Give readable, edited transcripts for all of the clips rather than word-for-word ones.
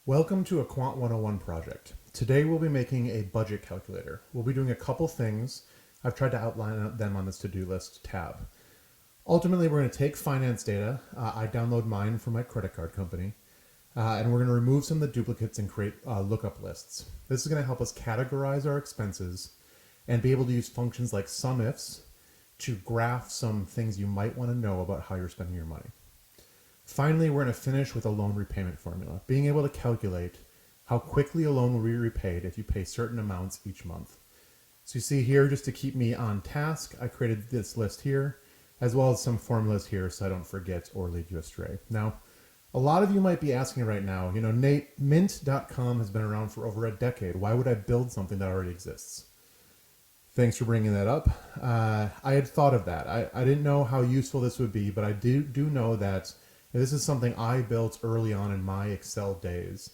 Welcome to a Quant101 project. Today we'll be making a budget calculator. We'll be doing a couple things. I've tried to outline them on this to-do list tab. Ultimately, we're going to take finance data. I download mine from my credit card company. And we're going to remove some of the duplicates and create lookup lists. This is going to help us categorize our expenses and be able to use functions like SUMIFs to graph some things you might want to know about how you're spending your money. Finally, we're going to finish with a loan repayment formula, being able to calculate how quickly a loan will be repaid if you pay certain amounts each month. So you see here, just to keep me on task, I created this list here, as well as some formulas here so I don't forget or lead you astray. Now, a lot of you might be asking right now, Nate, Mint.com has been around for over a decade. Why would I build something that already exists? Thanks for bringing that up. I had thought of that. I didn't know how useful this would be, but I do know that this is something I built early on in my Excel days.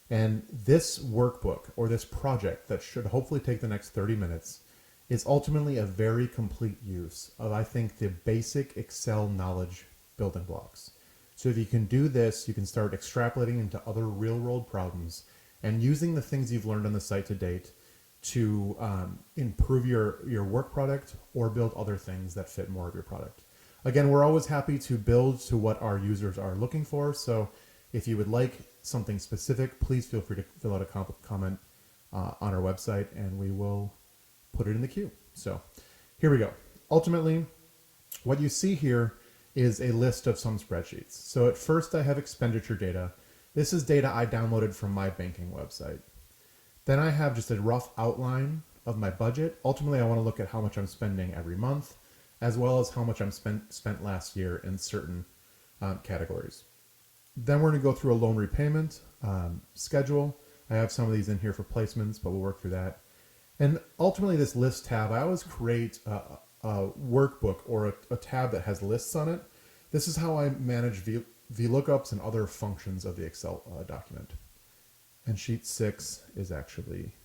And this workbook or this project that should hopefully take the next 30 minutes is ultimately a very complete use of, I think, the basic Excel knowledge building blocks. So if you can do this, you can start extrapolating into other real world problems and using the things you've learned on the site to date to improve your work product or build other things that fit more of your product. Again, we're always happy to build to what our users are looking for. So if you would like something specific, please feel free to fill out a comment on our website and we will put it in the queue. So here we go. Ultimately, what you see here is a list of some spreadsheets. So at first I have expenditure data. This is data I downloaded from my banking website. Then I have just a rough outline of my budget. Ultimately, I want to look at how much I'm spending every month, as well as how much I'm spent last year in certain categories. Then we're going to go through a loan repayment schedule. I have some of these in here for placements, but we'll work through that. And ultimately, this list tab, I always create a workbook or a tab that has lists on it. This is how I manage VLOOKUPs and other functions of the Excel document. And sheet 6 is actually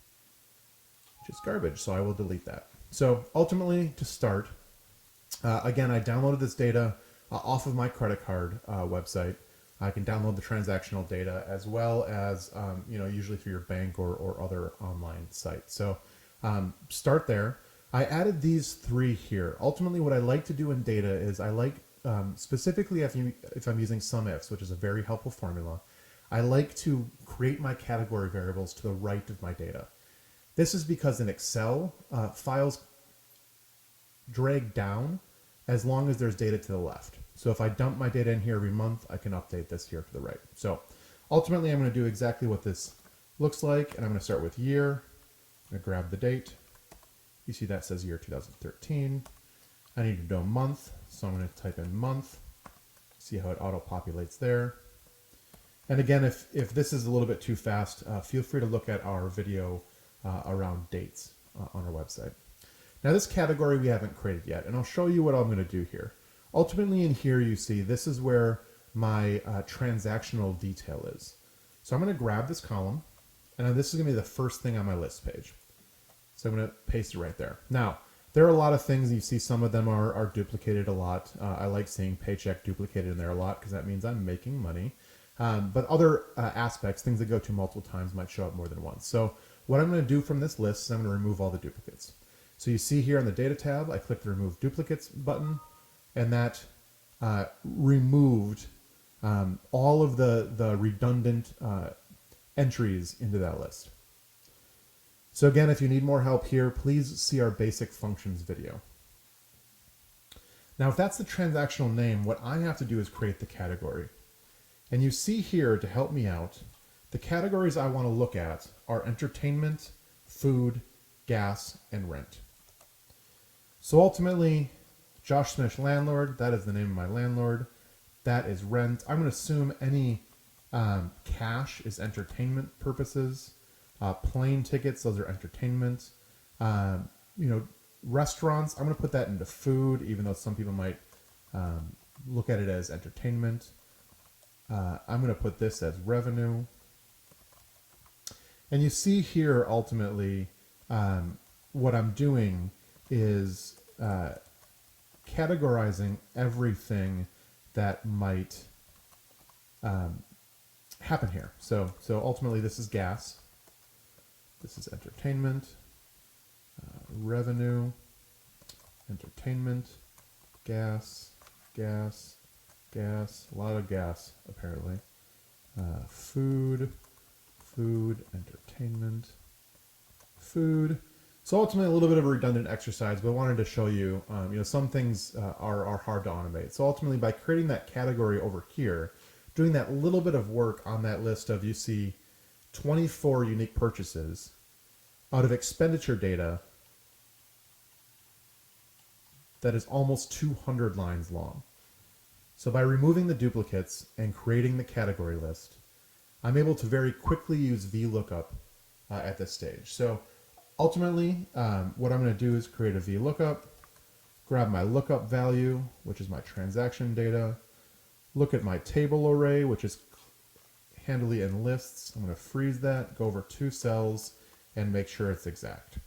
just garbage, so I will delete that. So ultimately, to start, again, I downloaded this data off of my credit card website. I can download the transactional data as well as, usually through your bank or other online sites. So start there. I added these three here. Ultimately, what I like to do in data is I like, specifically if I'm using SUMIFs, which is a very helpful formula, I like to create my category variables to the right of my data. This is because in Excel, files drag down as long as there's data to the left. So if I dump my data in here every month, I can update this here to the right. So ultimately, I'm going to do exactly what this looks like, and I'm going to start with year. I'm going to grab the date. You see that says year 2013. I need to know month, so I'm going to type in month. See how it auto-populates there. And again, if this is a little bit too fast, feel free to look at our video around dates on our website. Now this category we haven't created yet, and I'll show you what I'm going to do here. Ultimately in here you see this is where my transactional detail is. So I'm going to grab this column, and this is going to be the first thing on my list page. So I'm going to paste it right there. Now, there are a lot of things, you see some of them are duplicated a lot. I like seeing paycheck duplicated in there a lot because that means I'm making money. But other aspects, things that go to multiple times might show up more than once. So what I'm going to do from this list is I'm going to remove all the duplicates. So you see here on the data tab, I click the remove duplicates button, and that removed all of the redundant entries into that list. So again, if you need more help here, please see our basic functions video. Now, if that's the transactional name, what I have to do is create the category. And you see here, to help me out, the categories I want to look at are entertainment, food, gas, and rent. So ultimately, Josh Smith landlord, that is the name of my landlord. That is rent. I'm going to assume any cash is entertainment purposes. Plane tickets, those are entertainment. Restaurants, I'm going to put that into food, even though some people might look at it as entertainment. I'm going to put this as revenue. And you see here, ultimately, what I'm doing is categorizing everything that might happen here. So ultimately this is gas. This is entertainment, revenue, entertainment, gas, gas, gas, a lot of gas apparently. Food, entertainment, food. So ultimately a little bit of a redundant exercise, but I wanted to show you, some things are hard to automate. So ultimately by creating that category over here, doing that little bit of work on that list of, you see 24 unique purchases out of expenditure data that is almost 200 lines long. So by removing the duplicates and creating the category list, I'm able to very quickly use VLOOKUP at this stage. So ultimately, what I'm going to do is create a VLOOKUP, grab my lookup value, which is my transaction data, look at my table array, which is handily in lists. I'm going to freeze that, go over 2 cells, and make sure it's exact.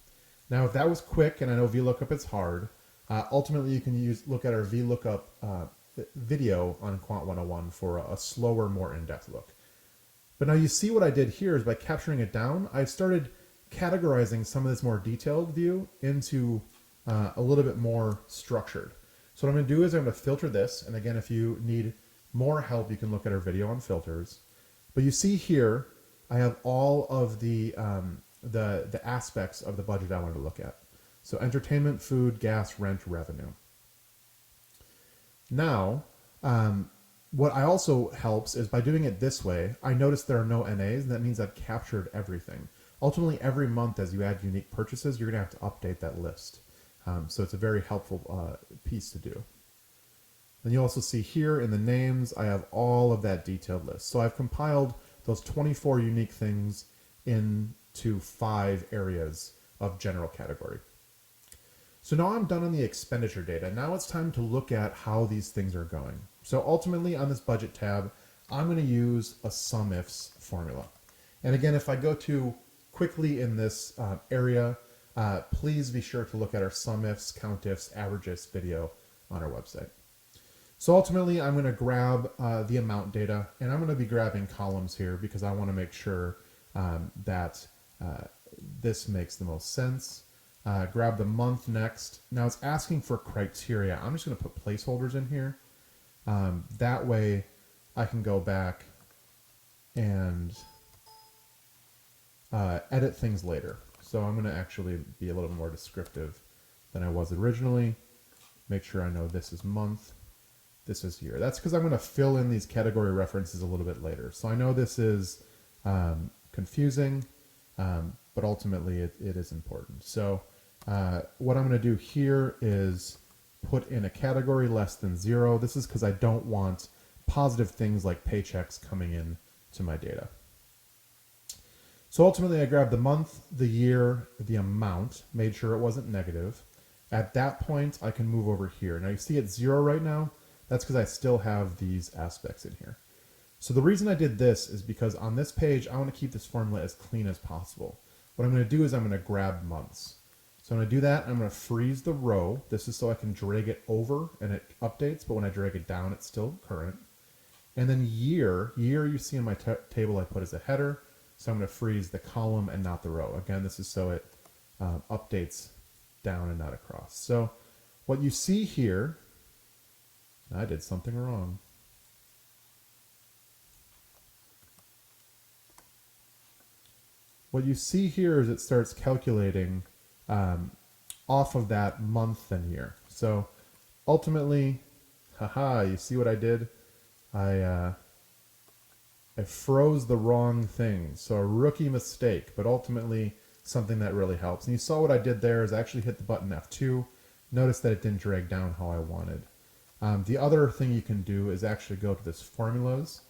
Now, if that was quick, and I know VLOOKUP is hard, ultimately you can look at our VLOOKUP video on Quant101 for a slower, more in-depth look. But now you see what I did here is by capturing it down, I started categorizing some of this more detailed view into a little bit more structured. So what I'm going to do is I'm going to filter this. And again, if you need more help, you can look at our video on filters. But you see here, I have all of the aspects of the budget I wanted to look at. So entertainment, food, gas, rent, revenue. Now, what I also helps is by doing it this way, I notice there are no NAs, and that means I've captured everything. Ultimately, every month as you add unique purchases, you're going to have to update that list. So it's a very helpful piece to do. Then you also see here in the names, I have all of that detailed list. So I've compiled those 24 unique things into 5 areas of general category. So now I'm done on the expenditure data. Now it's time to look at how these things are going. So ultimately on this budget tab, I'm going to use a SUMIFS formula. And again, if I go to quickly in this area, please be sure to look at our SUMIFS, COUNTIFS, AVERAGEIFS video on our website. So ultimately I'm going to grab the amount data, and I'm going to be grabbing columns here because I want to make sure that this makes the most sense. Grab the month next. Now it's asking for criteria. I'm just going to put placeholders in here. That way I can go back and edit things later. So I'm going to actually be a little more descriptive than I was originally. Make sure I know this is month, this is year. That's because I'm going to fill in these category references a little bit later. So I know this is confusing, but ultimately it is important. So what I'm going to do here is put in a category less than 0. This is because I don't want positive things like paychecks coming in to my data. So ultimately I grabbed the month, the year, the amount, made sure it wasn't negative. At that point, I can move over here. Now you see it's 0 right now. That's because I still have these aspects in here. So the reason I did this is because on this page, I want to keep this formula as clean as possible. What I'm going to do is I'm going to grab months. So I'm going to do that. I'm going to freeze the row. This is so I can drag it over and it updates, but when I drag it down, it's still current. And then year you see in my table I put as a header. So I'm going to freeze the column and not the row. Again, this is so it updates down and not across. So what you see here, I did something wrong. What you see here is it starts calculating off of that month and year. So ultimately, you see what I did? I froze the wrong thing. So a rookie mistake, but ultimately something that really helps. And you saw what I did there is I actually hit the button F2. Notice that it didn't drag down how I wanted. The other thing you can do is actually go to this formulas,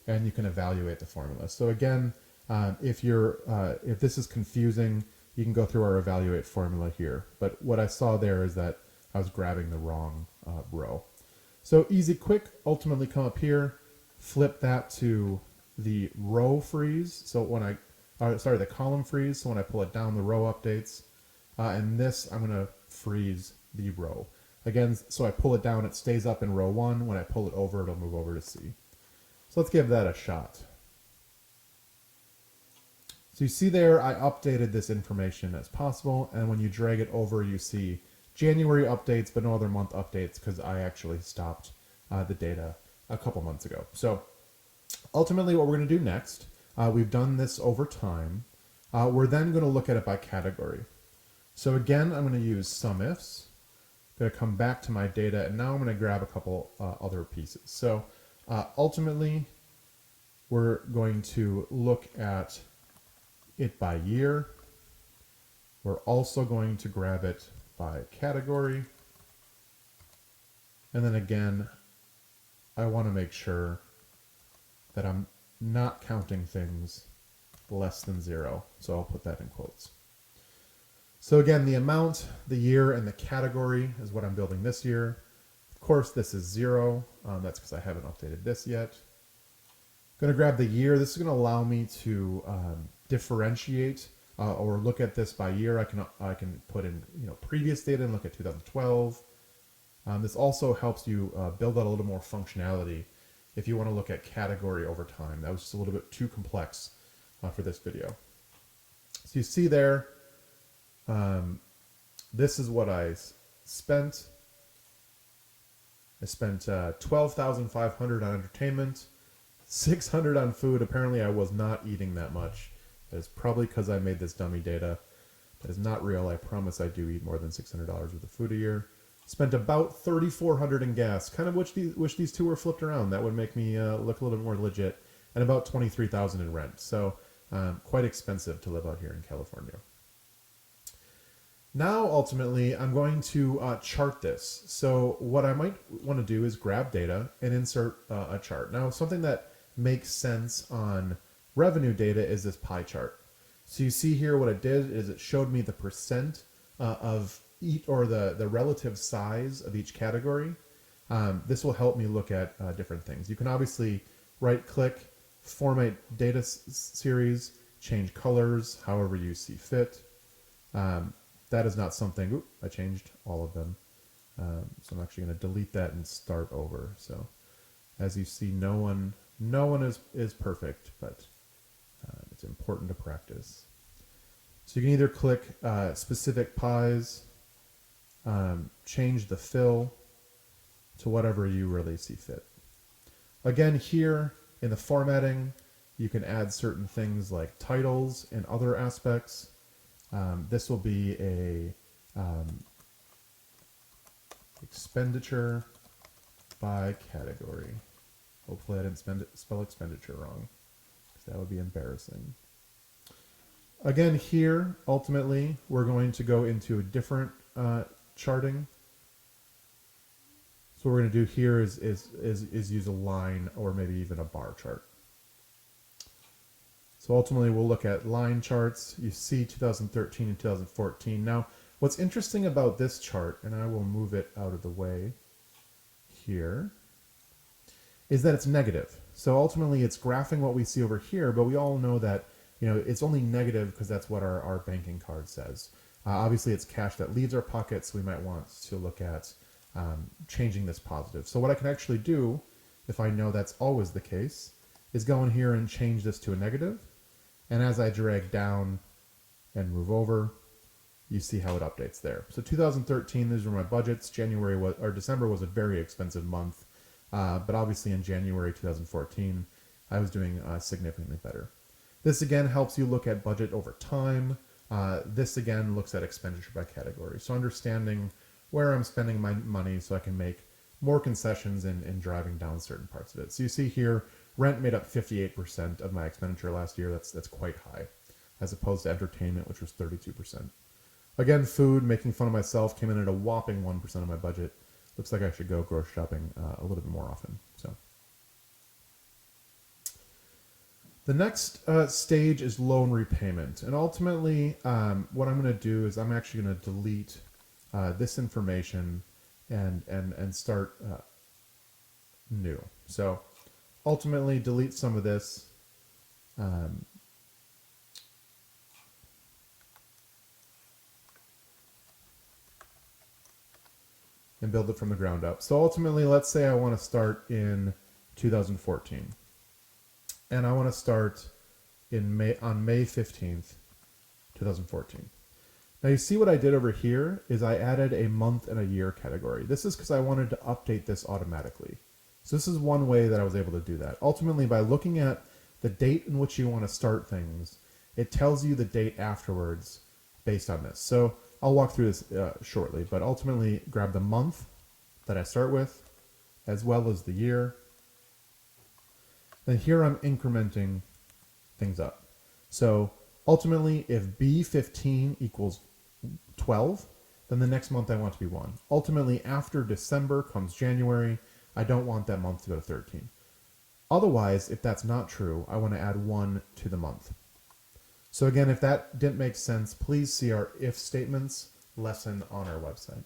and you can evaluate the formula. So again, if this is confusing, you can go through our evaluate formula here. But what I saw there is that I was grabbing the wrong row. So easy, quick, ultimately come up here, flip that to the row freeze. So when the column freeze. So when I pull it down, the row updates. And this, I'm going to freeze the row. Again, so I pull it down, it stays up in row 1. When I pull it over, it'll move over to C. So let's give that a shot. So you see there, I updated this information as possible, and when you drag it over, you see January updates, but no other month updates because I actually stopped the data a couple months ago. So ultimately what we're going to do next, we've done this over time. We're then going to look at it by category. So again, I'm going to use SUMIFs. I'm going to come back to my data, and now I'm going to grab a couple other pieces. So ultimately, we're going to look at it by year. We're also going to grab it by category. And then again, I want to make sure that I'm not counting things less than 0. So I'll put that in quotes. So again, the amount, the year, and the category is what I'm building this year. Of course, this is 0. That's because I haven't updated this yet. I'm going to grab the year. This is going to allow me to differentiate or look at this by year. I can put in previous data and look at 2012. This also helps you build out a little more functionality if you want to look at category over time. That was just a little bit too complex for this video. So you see there, this is what I spent. I spent $12,500 on entertainment, $600 on food. Apparently I was not eating that much. That is probably because I made this dummy data. That is not real. I promise I do eat more than $600 worth of food a year. Spent about $3,400 in gas. Kind of wish these two were flipped around. That would make me look a little bit more legit. And about $23,000 in rent. So quite expensive to live out here in California. Now, ultimately, I'm going to chart this. So what I might want to do is grab data and insert a chart. Now, something that makes sense on revenue data is this pie chart. So you see here what it did is it showed me the percent of each, or the relative size of each category. This will help me look at different things. You can obviously right-click, format data series, change colors, however you see fit. That is not something, I changed all of them. So I'm actually going to delete that and start over. So as you see, no one is perfect, but it's important to practice. So you can either click specific pies, change the fill to whatever you really see fit. Again, here in the formatting, you can add certain things like titles and other aspects. This will be a expenditure by category. Hopefully I didn't spell expenditure wrong, because that would be embarrassing. Again, here, ultimately, we're going to go into a different charting. So what we're going to do here is use a line or maybe even a bar chart. So ultimately, we'll look at line charts. You see 2013 and 2014. Now, what's interesting about this chart, and I will move it out of the way here, is that it's negative. So ultimately, it's graphing what we see over here, but we all know that it's only negative because that's what our banking card says. Obviously, it's cash that leaves our pockets, so we might want to look at changing this positive. So what I can actually do, if I know that's always the case, is go in here and change this to a negative. And as I drag down and move over, you see how it updates there. So 2013, these were my budgets. December was a very expensive month, but obviously in January 2014, I was doing significantly better. This again helps you look at budget over time. This again looks at expenditure by category. So understanding where I'm spending my money so I can make more concessions in driving down certain parts of it. So you see here, rent made up 58% of my expenditure last year. That's quite high, as opposed to entertainment, which was 32%. Again, food, making fun of myself, came in at a whopping 1% of my budget. Looks like I should go grocery shopping a little bit more often. So the next stage is loan repayment. And ultimately, what I'm going to do is I'm actually going to delete this information and start new. So ultimately, delete some of this. And build it from the ground up. So ultimately, let's say I want to start in 2014. And I want to start on May 15th, 2014. Now you see what I did over here is I added a month and a year category. This is because I wanted to update this automatically. So this is one way that I was able to do that. Ultimately, by looking at the date in which you want to start things, it tells you the date afterwards based on this. So I'll walk through this shortly, but ultimately grab the month that I start with, as well as the year. Then here I'm incrementing things up. So ultimately, if B15 equals 12, then the next month I want to be 1. Ultimately, after December comes January. I don't want that month to go to 13. Otherwise, if that's not true, I want to add 1 to the month. So again, if that didn't make sense, please see our if statements lesson on our website.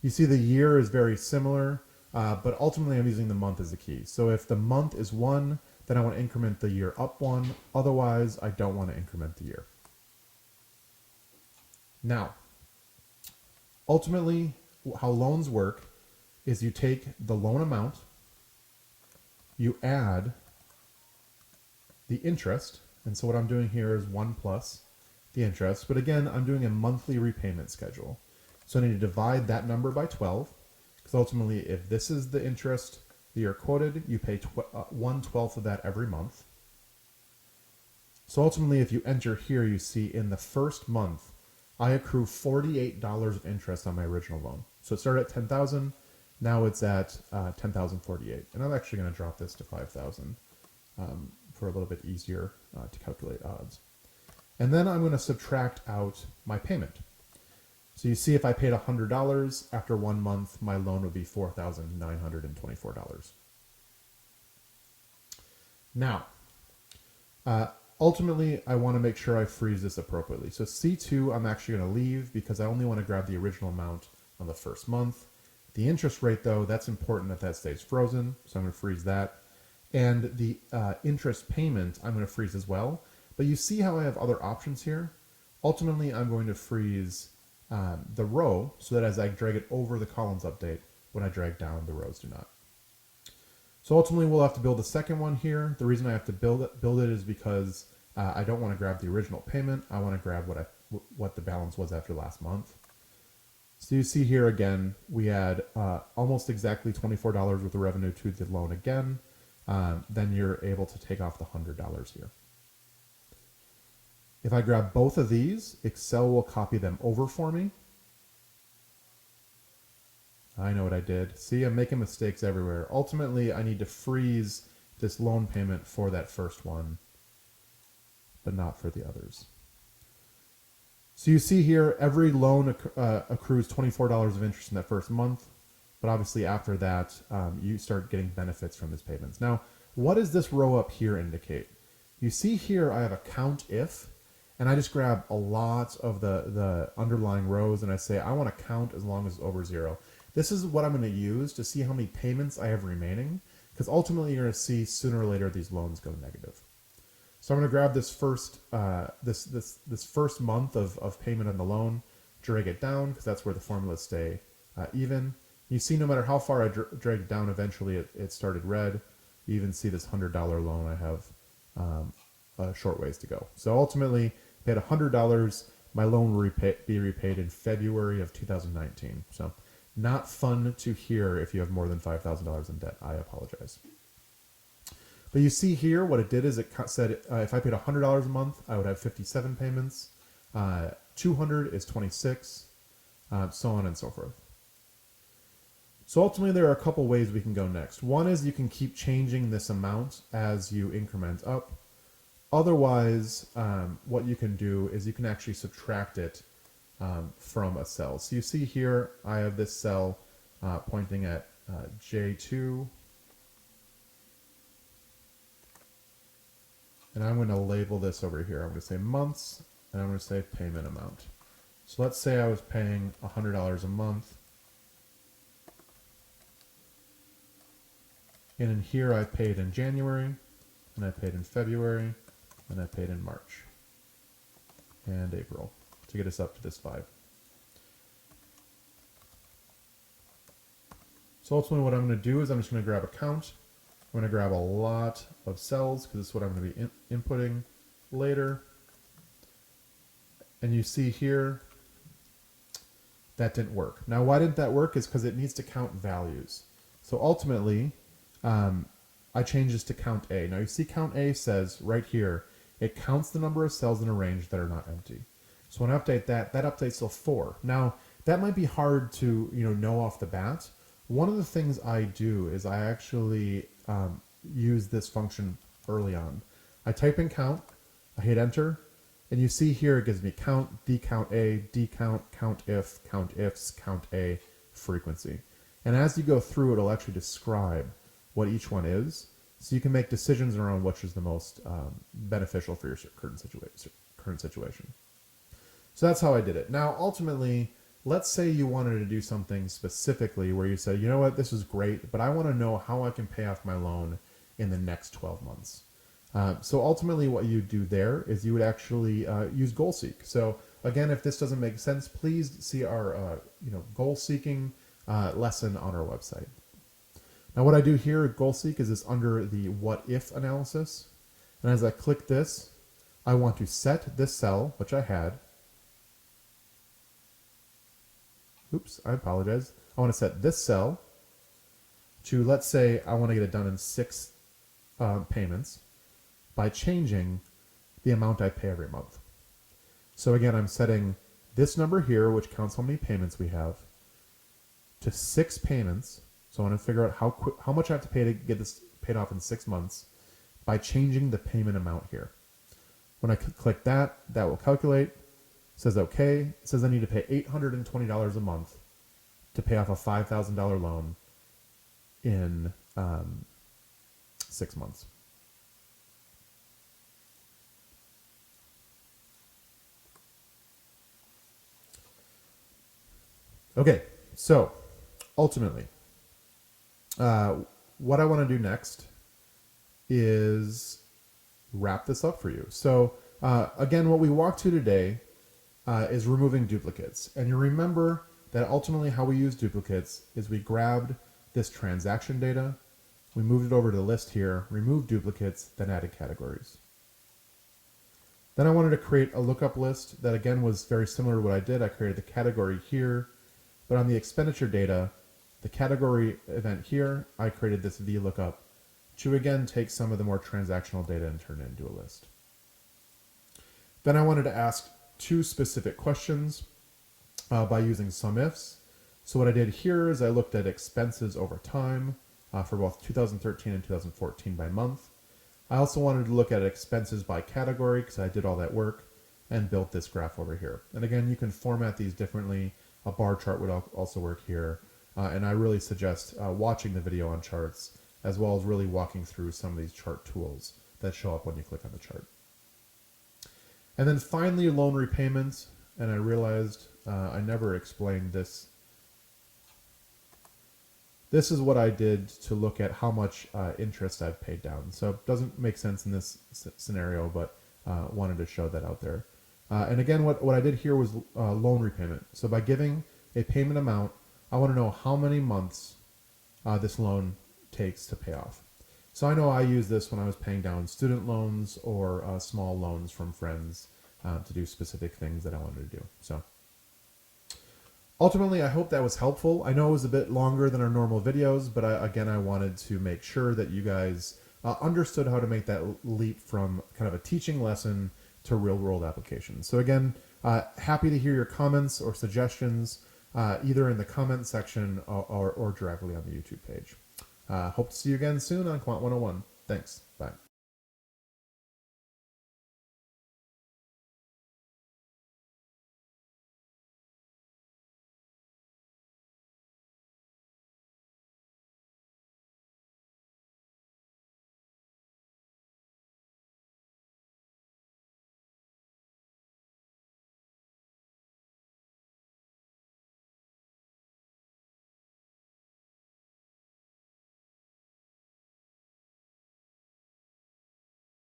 You see the year is very similar, but ultimately I'm using the month as the key. So if the month is 1, then I want to increment the year up 1. Otherwise, I don't want to increment the year. Now, ultimately, how loans work is you take the loan amount, you add the interest, and so what I'm doing here is 1 plus the interest, but again, I'm doing a monthly repayment schedule. So I need to divide that number by 12, because ultimately, if this is the interest that you're quoted, you pay 1/12 of that every month. So ultimately, if you enter here, you see in the first month, I accrue $48 of interest on my original loan. So it started at $10,000. Now it's at $10,048, and I'm actually going to drop this to $5,000 for a little bit easier to calculate odds. And then I'm going to subtract out my payment. So you see if I paid $100 after 1 month, my loan would be $4,924. Now, ultimately, I want to make sure I freeze this appropriately. So C2, I'm actually going to leave because I only want to grab the original amount on the first month. The interest rate, though, that's important that that stays frozen, so I'm going to freeze that. And the interest payment, I'm going to freeze as well. But you see how I have other options here? Ultimately, I'm going to freeze the row so that as I drag it over, the columns update. When I drag down, the rows do not. So ultimately, we'll have to build a second one here. The reason I have to build it is because I don't want to grab the original payment. I want to grab what the balance was after last month. So you see here again, we add almost exactly $24 worth of revenue to the loan again. Then you're able to take off the $100 here. If I grab both of these, Excel will copy them over for me. I know what I did. See, I'm making mistakes everywhere. Ultimately, I need to freeze this loan payment for that first one, but not for the others. So you see here, every loan accrues $24 of interest in that first month, but obviously after that, you start getting benefits from these payments. Now, what does this row up here indicate? You see here, I have a count if, and I just grab a lot of the underlying rows, and I say, I want to count as long as it's over 0. This is what I'm going to use to see how many payments I have remaining, because ultimately you're going to see sooner or later these loans go negative. So I'm going to grab this first this first month of payment on the loan, drag it down because that's where the formulas stay even. You see, no matter how far I drag it down, eventually it started red. You even see this $100 loan. I have a short ways to go. So ultimately, paid $100. My loan will be repaid in February of 2019. So not fun to hear if you have more than $5,000 in debt. I apologize. But you see here, what it did is it said if I paid $100 a month, I would have 57 payments. 200 is 26, so on and so forth. So ultimately, there are a couple ways we can go next. One is you can keep changing this amount as you increment up. Otherwise, what you can do is you can actually subtract it from a cell. So you see here, I have this cell pointing at J2. And I'm going to label this over here. I'm going to say months, and I'm going to say payment amount. So let's say I was paying $100 a month. And in here I paid in January, and I paid in February, and I paid in March and April to get us up to this 5. So ultimately what I'm going to do is I'm just going to grab a count, I'm going to grab a lot of cells because this is what I'm going to be inputting later. And you see here, that didn't work. Now, why didn't that work is because it needs to count values. So ultimately, I changed this to count A. Now you see count A says right here, it counts the number of cells in a range that are not empty. So when I update that, that updates to 4. Now, that might be hard to know off the bat. One of the things I do is I actually use this function early on. I type in count, I hit enter, and you see here it gives me count, decount A, decount, count if, count ifs, count A, frequency. And as you go through, it'll actually describe what each one is, so you can make decisions around which is the most beneficial for your current situation. So that's how I did it. Now, ultimately, let's say you wanted to do something specifically where you say, you know what, this is great, but I want to know how I can pay off my loan in the next 12 months. So ultimately what you do there is you would actually use goal seek. So again, if this doesn't make sense, please see our goal seeking lesson on our website. Now what I do here at goal seek is this under the what if analysis. And as I click this, I want to set this cell, which I had. Oops, I apologize. I want to set this cell to, let's say I want to get it done in 6 payments by changing the amount I pay every month. So again, I'm setting this number here, which counts how many payments we have, to 6 payments. So I want to figure out how much I have to pay to get this paid off in 6 months by changing the payment amount here. When I click that, that will calculate. It says okay. It says I need to pay $820 a month to pay off a $5,000 loan in 6 months. Okay, so ultimately, what I want to do next is wrap this up for you. So again, what we walked through today is removing duplicates. And you remember that ultimately how we use duplicates is we grabbed this transaction data, we moved it over to the list here, removed duplicates, then added categories. Then I wanted to create a lookup list that again was very similar to what I did. I created the category here, but on the expenditure data, the category event here, I created this VLOOKUP to again take some of the more transactional data and turn it into a list. Then I wanted to ask 2 specific questions by using SUMIFs. So what I did here is I looked at expenses over time for both 2013 and 2014 by month. I also wanted to look at expenses by category because I did all that work and built this graph over here. And again, you can format these differently. A bar chart would also work here. And I really suggest watching the video on charts as well as really walking through some of these chart tools that show up when you click on the chart. And then finally, loan repayments. And I realized I never explained this. This is what I did to look at how much interest I've paid down. So it doesn't make sense in this scenario, but wanted to show that out there. And again, what I did here was loan repayment. So by giving a payment amount, I want to know how many months this loan takes to pay off. So I know I used this when I was paying down student loans or small loans from friends to do specific things that I wanted to do. So ultimately, I hope that was helpful. I know it was a bit longer than our normal videos, but again, I wanted to make sure that you guys understood how to make that leap from kind of a teaching lesson to real-world application. So again, happy to hear your comments or suggestions, either in the comment section or directly on the YouTube page. Hope to see you again soon on Quant101. Thanks. Bye.